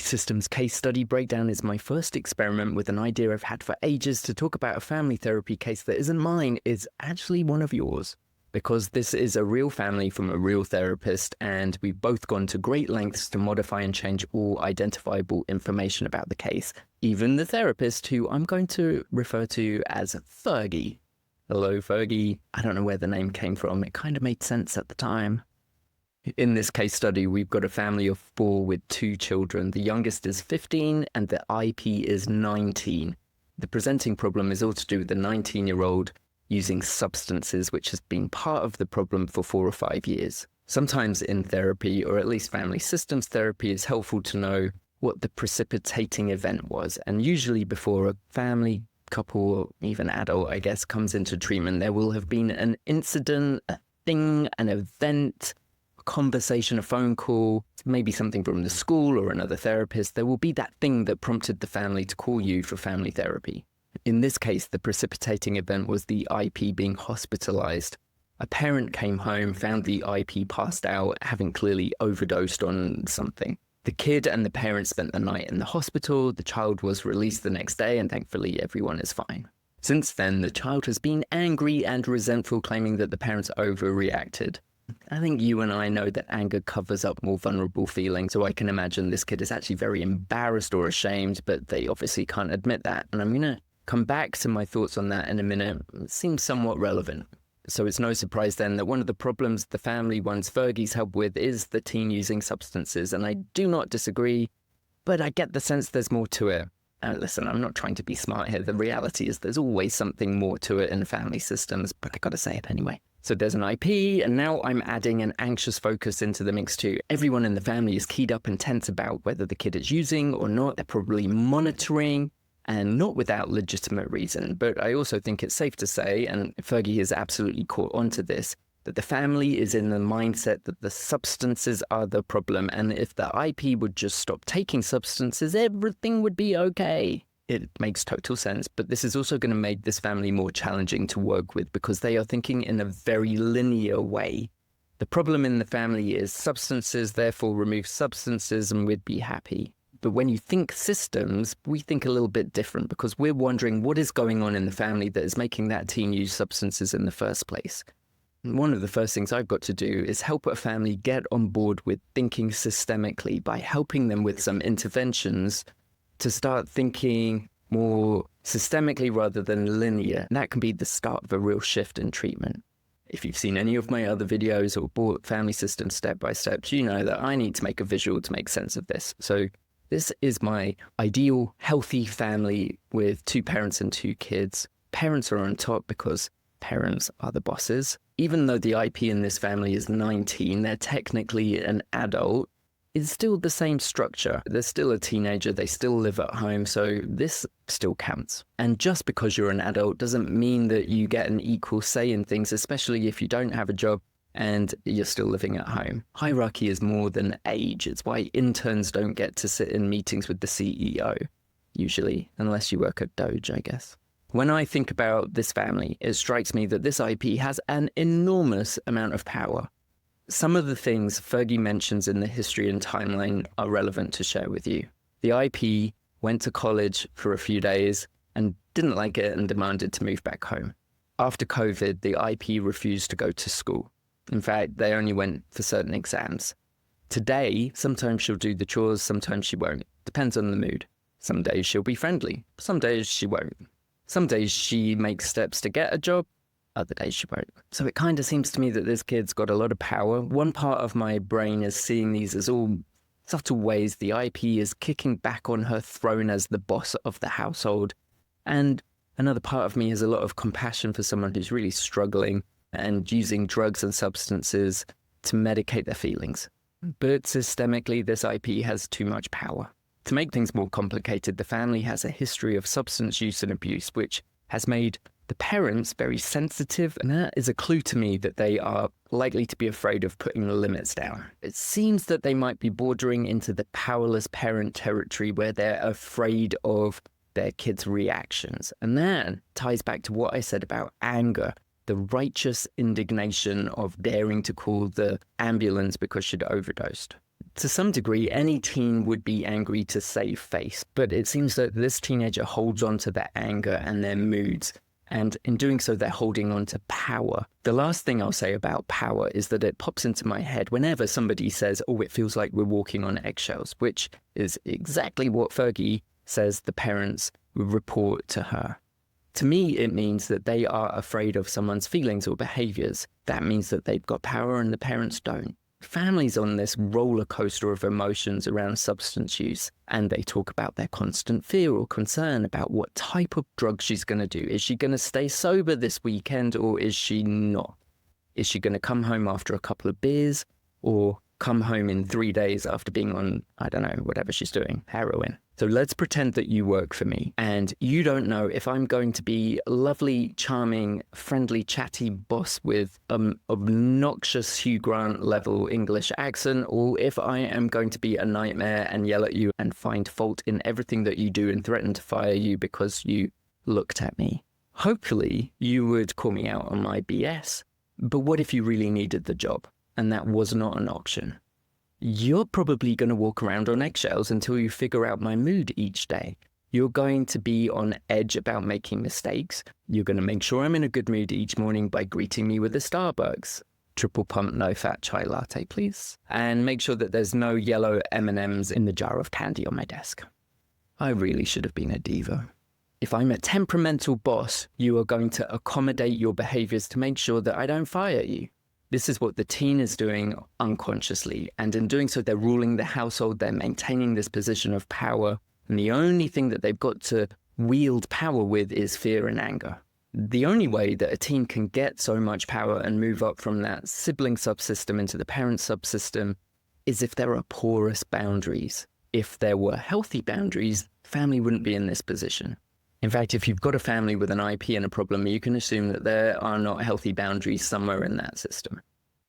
Systems case study breakdown is my first experiment with an idea I've had for ages to talk about a family therapy case that isn't mine, is actually one of yours. Because this is a real family from a real therapist, and we've both gone to great lengths to modify and change all identifiable information about the case, even the therapist, who I'm going to refer to as Fergie. Hello, Fergie. I don't know where the name came from. It kind of made sense at the time. In this case study, we've got a family of 4 with 2 children. The youngest is 15 and the IP is 19. The presenting problem is all to do with the 19-year-old using substances, which has been part of the problem for 4 or 5 years. Sometimes in therapy, or at least family systems therapy, it's helpful to know what the precipitating event was. And usually before a family, couple, or even adult, I guess, comes into treatment, there will have been an incident, a thing, an event, conversation, a phone call, maybe something from the school or another therapist. There will be that thing that prompted the family to call you for family therapy. In this case, the precipitating event was the IP being hospitalized. A parent came home, found the IP passed out, having clearly overdosed on something. The kid and the parent spent the night in the hospital. The child was released the next day, and thankfully everyone is fine. Since then, the child has been angry and resentful, claiming that the parents overreacted. I think you and I know that anger covers up more vulnerable feelings, so I can imagine this kid is actually very embarrassed or ashamed, but they obviously can't admit that. And I'm going to come back to my thoughts on that in a minute. It seems somewhat relevant. So it's no surprise then that one of the problems the family wants Fergie's help with is the teen using substances, and I do not disagree, but I get the sense there's more to it. Listen, I'm not trying to be smart here. The reality is there's always something more to it in family systems, but I gotta say it anyway. So there's an IP, and now I'm adding an anxious focus into the mix too. Everyone in the family is keyed up and tense about whether the kid is using or not. They're probably monitoring, and not without legitimate reason. But I also think it's safe to say, and Fergie has absolutely caught onto this, that the family is in the mindset that the substances are the problem, and if the IP would just stop taking substances, everything would be okay. It makes total sense, but this is also going to make this family more challenging to work with because they are thinking in a very linear way. The problem in the family is substances, therefore remove substances and we'd be happy. But when you think systems, we think a little bit different because we're wondering what is going on in the family that is making that teen use substances in the first place. And one of the first things I've got to do is help a family get on board with thinking systemically by helping them with some interventions to start thinking more systemically rather than linear. And that can be the start of a real shift in treatment. If you've seen any of my other videos or bought family systems step by step, you know that I need to make a visual to make sense of this. So this is my ideal healthy family with 2 parents and 2 kids. Parents are on top because parents are the bosses. Even though the IP in this family is 19, they're technically an adult. It's still the same structure. They're still a teenager, they still live at home, so this still counts. And just because you're an adult doesn't mean that you get an equal say in things, especially if you don't have a job and you're still living at home. Hierarchy is more than age. It's why interns don't get to sit in meetings with the CEO, usually, unless you work at Doge, I guess. When I think about this family, it strikes me that this IP has an enormous amount of power. Some of the things Fergie mentions in the history and timeline are relevant to share with you. The IP went to college for a few days and didn't like it and demanded to move back home. After COVID, the IP refused to go to school. In fact, they only went for certain exams. Today, sometimes she'll do the chores, sometimes she won't. Depends on the mood. Some days she'll be friendly, some days she won't. Some days she makes steps to get a job, other days she won't. So it kind of seems to me that this kid's got a lot of power. One part of my brain is seeing these as all subtle ways the IP is kicking back on her throne as the boss of the household. And another part of me has a lot of compassion for someone who's really struggling and using drugs and substances to medicate their feelings. But systemically, this IP has too much power. To make things more complicated, the family has a history of substance use and abuse, which has made the parents very sensitive, and that is a clue to me that they are likely to be afraid of putting the limits down. It seems that they might be bordering into the powerless parent territory where they're afraid of their kids' reactions. And that ties back to what I said about anger, the righteous indignation of daring to call the ambulance because she'd overdosed. To some degree, any teen would be angry to save face, but it seems that this teenager holds on to their anger and their moods, and in doing so, they're holding on to power. The last thing I'll say about power is that it pops into my head whenever somebody says, oh, it feels like we're walking on eggshells, which is exactly what Fergie says the parents report to her. To me, it means that they are afraid of someone's feelings or behaviors. That means that they've got power and the parents don't. Families on this roller coaster of emotions around substance use, and they talk about their constant fear or concern about what type of drug she's going to do. Is she going to stay sober this weekend or is she not? Is she going to come home after a couple of beers or come home in 3 days after being on, I don't know, whatever she's doing, heroin? So let's pretend that you work for me and you don't know if I'm going to be a lovely, charming, friendly, chatty boss with obnoxious Hugh Grant level English accent, or if I am going to be a nightmare and yell at you and find fault in everything that you do and threaten to fire you because you looked at me. Hopefully you would call me out on my BS. But what if you really needed the job and that was not an option? You're probably going to walk around on eggshells until you figure out my mood each day. You're going to be on edge about making mistakes. You're going to make sure I'm in a good mood each morning by greeting me with a Starbucks. Triple pump, no fat chai latte, please. And make sure that there's no yellow M&Ms in the jar of candy on my desk. I really should have been a diva. If I'm a temperamental boss, you are going to accommodate your behaviors to make sure that I don't fire you. This is what the teen is doing unconsciously, and in doing so, they're ruling the household, they're maintaining this position of power, and the only thing that they've got to wield power with is fear and anger. The only way that a teen can get so much power and move up from that sibling subsystem into the parent subsystem is if there are porous boundaries. If there were healthy boundaries, family wouldn't be in this position. In fact, if you've got a family with an IP and a problem, you can assume that there are not healthy boundaries somewhere in that system.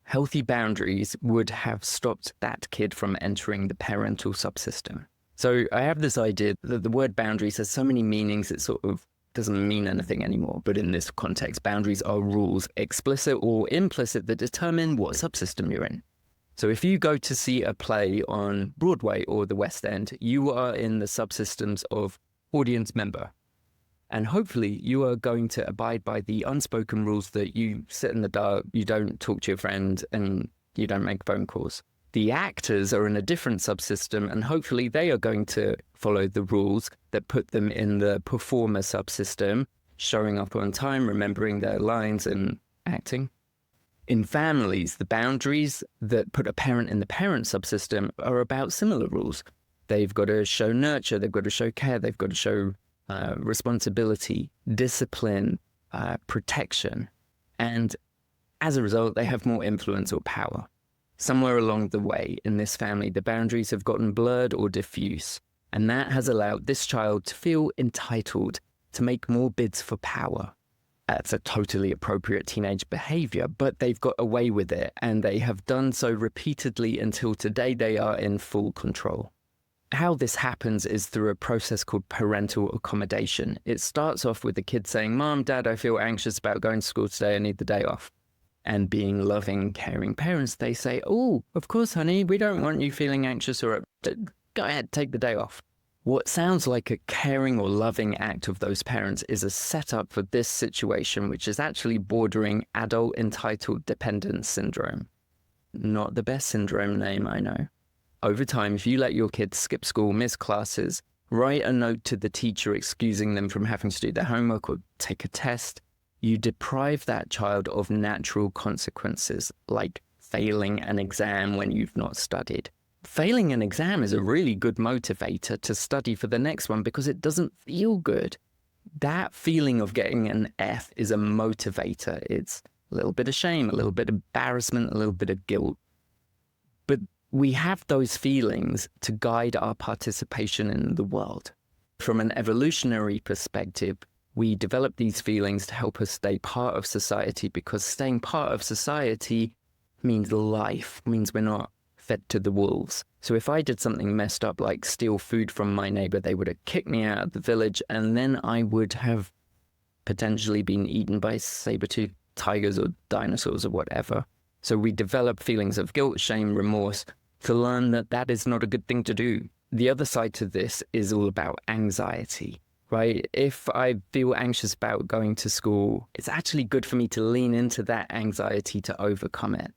Healthy boundaries would have stopped that kid from entering the parental subsystem. So I have this idea that the word boundaries has so many meanings, it sort of doesn't mean anything anymore. But in this context, boundaries are rules, explicit or implicit, that determine what subsystem you're in. So if you go to see a play on Broadway or the West End, you are in the subsystems of audience member. And hopefully you are going to abide by the unspoken rules that you sit in the dark, you don't talk to your friend, and you don't make phone calls. The actors are in a different subsystem, and hopefully they are going to follow the rules that put them in the performer subsystem, showing up on time, remembering their lines, and acting. In families, the boundaries that put a parent in the parent subsystem are about similar rules. They've got to show nurture, they've got to show care, they've got to show responsibility, discipline, protection. And as a result, they have more influence or power. Somewhere along the way in this family, the boundaries have gotten blurred or diffuse. And that has allowed this child to feel entitled to make more bids for power. That's a totally appropriate teenage behavior, but they've got away with it. And they have done so repeatedly until today they are in full control. How this happens is through a process called parental accommodation. It starts off with the kid saying, Mom, Dad, I feel anxious about going to school today. I need the day off. And being loving, caring parents, they say, oh, of course, honey, we don't want you feeling anxious or go ahead, take the day off. What sounds like a caring or loving act of those parents is a setup for this situation, which is actually bordering adult entitled dependence syndrome. Not the best syndrome name, I know. Over time, if you let your kids skip school, miss classes, write a note to the teacher excusing them from having to do their homework or take a test, you deprive that child of natural consequences, like failing an exam when you've not studied. Failing an exam is a really good motivator to study for the next one because it doesn't feel good. That feeling of getting an F is a motivator. It's a little bit of shame, a little bit of embarrassment, a little bit of guilt. But we have those feelings to guide our participation in the world. From an evolutionary perspective, we develop these feelings to help us stay part of society because staying part of society means life, means we're not fed to the wolves. So if I did something messed up like steal food from my neighbor, they would have kicked me out of the village and then I would have potentially been eaten by saber-toothed tigers or dinosaurs or whatever. So we develop feelings of guilt, shame, remorse to learn that that is not a good thing to do. The other side to this is all about anxiety, right? If I feel anxious about going to school, it's actually good for me to lean into that anxiety to overcome it.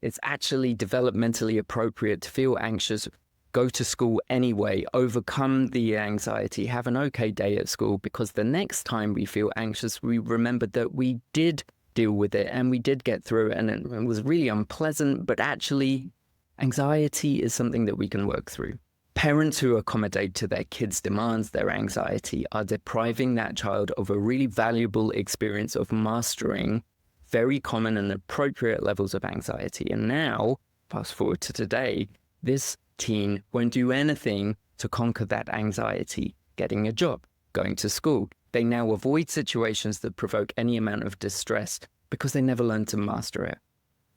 It's actually developmentally appropriate to feel anxious, go to school anyway, overcome the anxiety, have an okay day at school, because the next time we feel anxious, we remember that we did deal with it and we did get through it and it was really unpleasant, but actually anxiety is something that we can work through. Parents who accommodate to their kids' demands, their anxiety, are depriving that child of a really valuable experience of mastering very common and appropriate levels of anxiety. And now, fast forward to today, this teen won't do anything to conquer that anxiety, getting a job, going to school. They now avoid situations that provoke any amount of distress because they never learned to master it.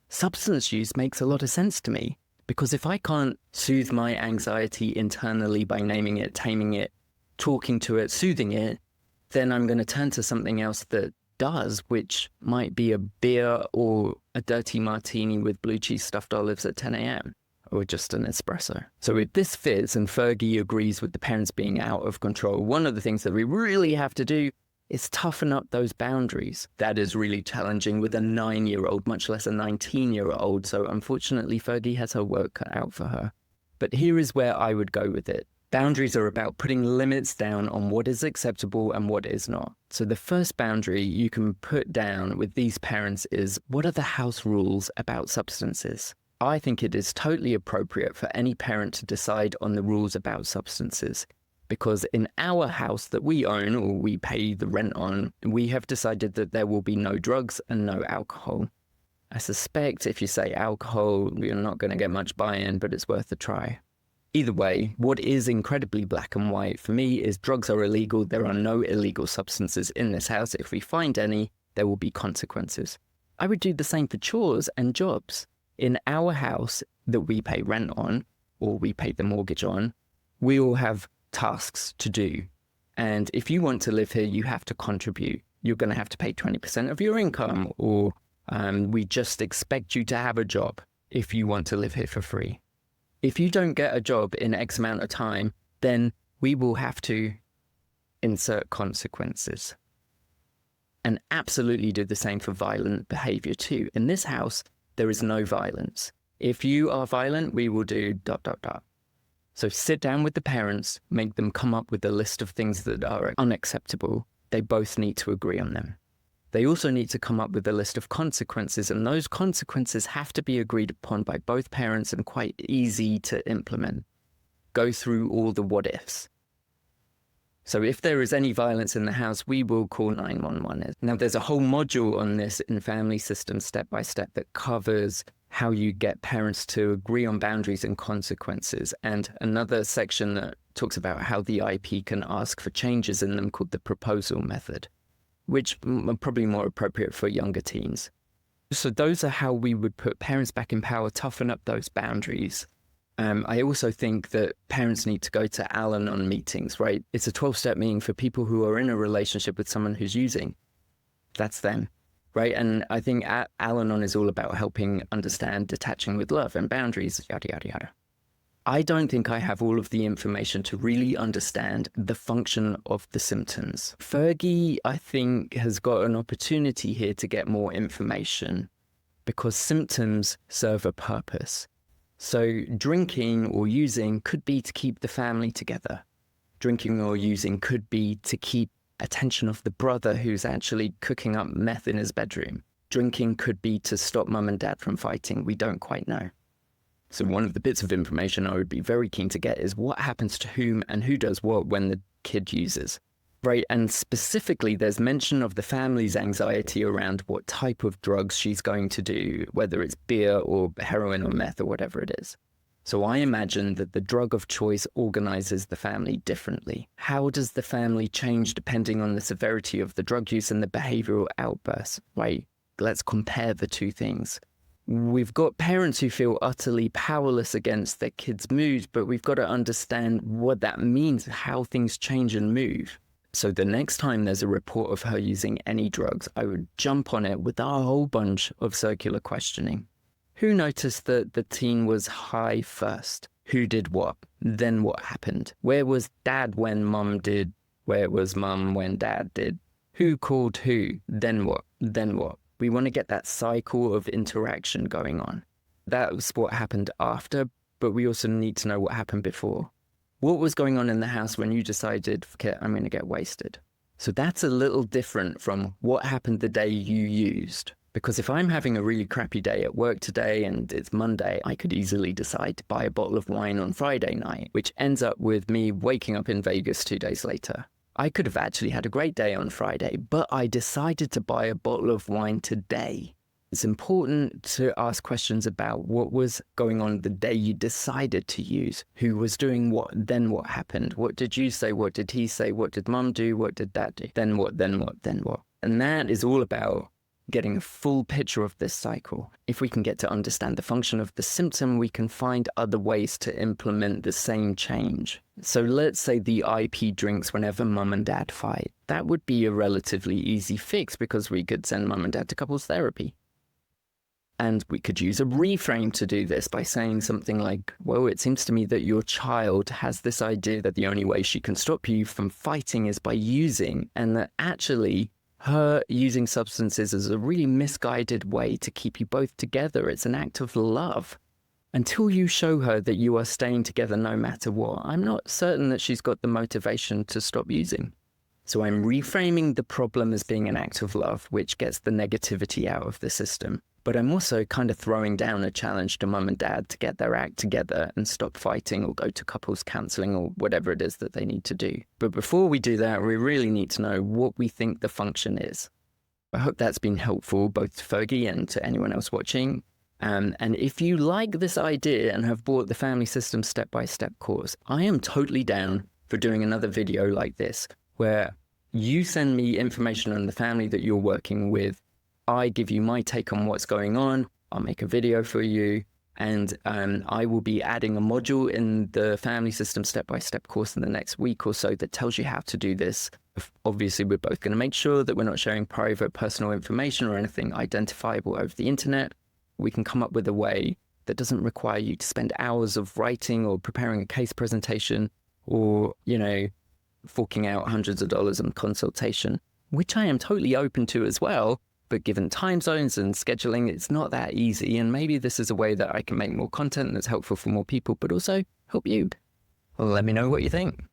Substance use makes a lot of sense to me, because if I can't soothe my anxiety internally by naming it, taming it, talking to it, soothing it, then I'm going to turn to something else that does, which might be a beer or a dirty martini with blue cheese stuffed olives at 10 a.m. or just an espresso. So if this fits and Fergie agrees with the parents being out of control, one of the things that we really have to do is toughen up those boundaries. That is really challenging with a 9-year-old, much less a 19-year-old. So unfortunately, Fergie has her work cut out for her. But here is where I would go with it. Boundaries are about putting limits down on what is acceptable and what is not. So the first boundary you can put down with these parents is, what are the house rules about substances? I think it is totally appropriate for any parent to decide on the rules about substances, because in our house that we own or we pay the rent on, we have decided that there will be no drugs and no alcohol. I suspect if you say alcohol, you're not going to get much buy-in, but it's worth a try. Either way, what is incredibly black and white for me is drugs are illegal. There are no illegal substances in this house. If we find any, there will be consequences. I would do the same for chores and jobs. In our house that we pay rent on, or we pay the mortgage on, we all have tasks to do. And if you want to live here, you have to contribute. You're going to have to pay 20% of your income, or we just expect you to have a job if you want to live here for free. If you don't get a job in X amount of time, then we will have to insert consequences. And absolutely do the same for violent behavior too. In this house, there is no violence. If you are violent, we will do ... So sit down with the parents, make them come up with a list of things that are unacceptable. They both need to agree on them. They also need to come up with a list of consequences, and those consequences have to be agreed upon by both parents and quite easy to implement. Go through all the what ifs. So if there is any violence in the house, we will call 911. Now, there's a whole module on this in Family Systems Step by Step that covers how you get parents to agree on boundaries and consequences, and another section that talks about how the IP can ask for changes in them called the proposal method, which are probably more appropriate for younger teens. So those are how we would put parents back in power, toughen up those boundaries. I also think that parents need to go to Al-Anon meetings, right? It's a 12-step meeting for people who are in a relationship with someone who's using. That's them, right? And I think Al-Anon is all about helping understand detaching with love and boundaries, yada, yada, yada. I don't think I have all of the information to really understand the function of the symptoms. Fergie, I think, has got an opportunity here to get more information because symptoms serve a purpose. So drinking or using could be to keep the family together. Drinking or using could be to keep attention of the brother who's actually cooking up meth in his bedroom. Drinking could be to stop mum and dad from fighting. We don't quite know. So one of the bits of information I would be very keen to get is what happens to whom and who does what when the kid uses. Right, and specifically there's mention of the family's anxiety around what type of drugs she's going to do, whether it's beer or heroin or meth or whatever it is. So I imagine that the drug of choice organizes the family differently. How does the family change depending on the severity of the drug use and the behavioral outbursts? Right, let's compare the two things. We've got parents who feel utterly powerless against their kids' moods, but we've got to understand what that means, how things change and move. So the next time there's a report of her using any drugs, I would jump on it with a whole bunch of circular questioning. Who noticed that the teen was high first? Who did what? Then what happened? Where was dad when mum did? Where was mum when dad did? Who called who? Then what? Then what? We want to get that cycle of interaction going on. That was what happened after, but we also need to know what happened before. What was going on in the house when you decided, okay, I'm going to get wasted? So that's a little different from what happened the day you used. Because if I'm having a really crappy day at work today and it's Monday, I could easily decide to buy a bottle of wine on Friday night, which ends up with me waking up in Vegas 2 days later. I could have actually had a great day on Friday, but I decided to buy a bottle of wine today. It's important to ask questions about what was going on the day you decided to use, who was doing what, then what happened, what did you say, what did he say, what did mum do, what did dad do, then what, then what, then what. And that is all about getting a full picture of this cycle. If we can get to understand the function of the symptom, we can find other ways to implement the same change. So let's say the IP drinks whenever mum and dad fight. That would be a relatively easy fix because we could send mum and dad to couples therapy. And we could use a reframe to do this by saying something like, well, it seems to me that your child has this idea that the only way she can stop you from fighting is by using, and that actually her using substances is a really misguided way to keep you both together. It's an act of love. Until you show her that you are staying together no matter what, I'm not certain that she's got the motivation to stop using. So I'm reframing the problem as being an act of love, which gets the negativity out of the system. But I'm also kind of throwing down a challenge to mum and dad to get their act together and stop fighting or go to couples counselling or whatever it is that they need to do. But before we do that, we really need to know what we think the function is. I hope that's been helpful both to Fergie and to anyone else watching. And if you like this idea and have bought the Family System Step-by-Step course, I am totally down for doing another video like this, where you send me information on the family that you're working with. I give you my take on what's going on. I'll make a video for you. And I will be adding a module in the Family System Step-by-Step course in the next week or so that tells you how to do this. Obviously, we're both going to make sure that we're not sharing private personal information or anything identifiable over the internet. We can come up with a way that doesn't require you to spend hours of writing or preparing a case presentation or, forking out hundreds of dollars on consultation, which I am totally open to as well. But given time zones and scheduling, it's not that easy. And maybe this is a way that I can make more content that's helpful for more people, but also help you. Well, let me know what you think.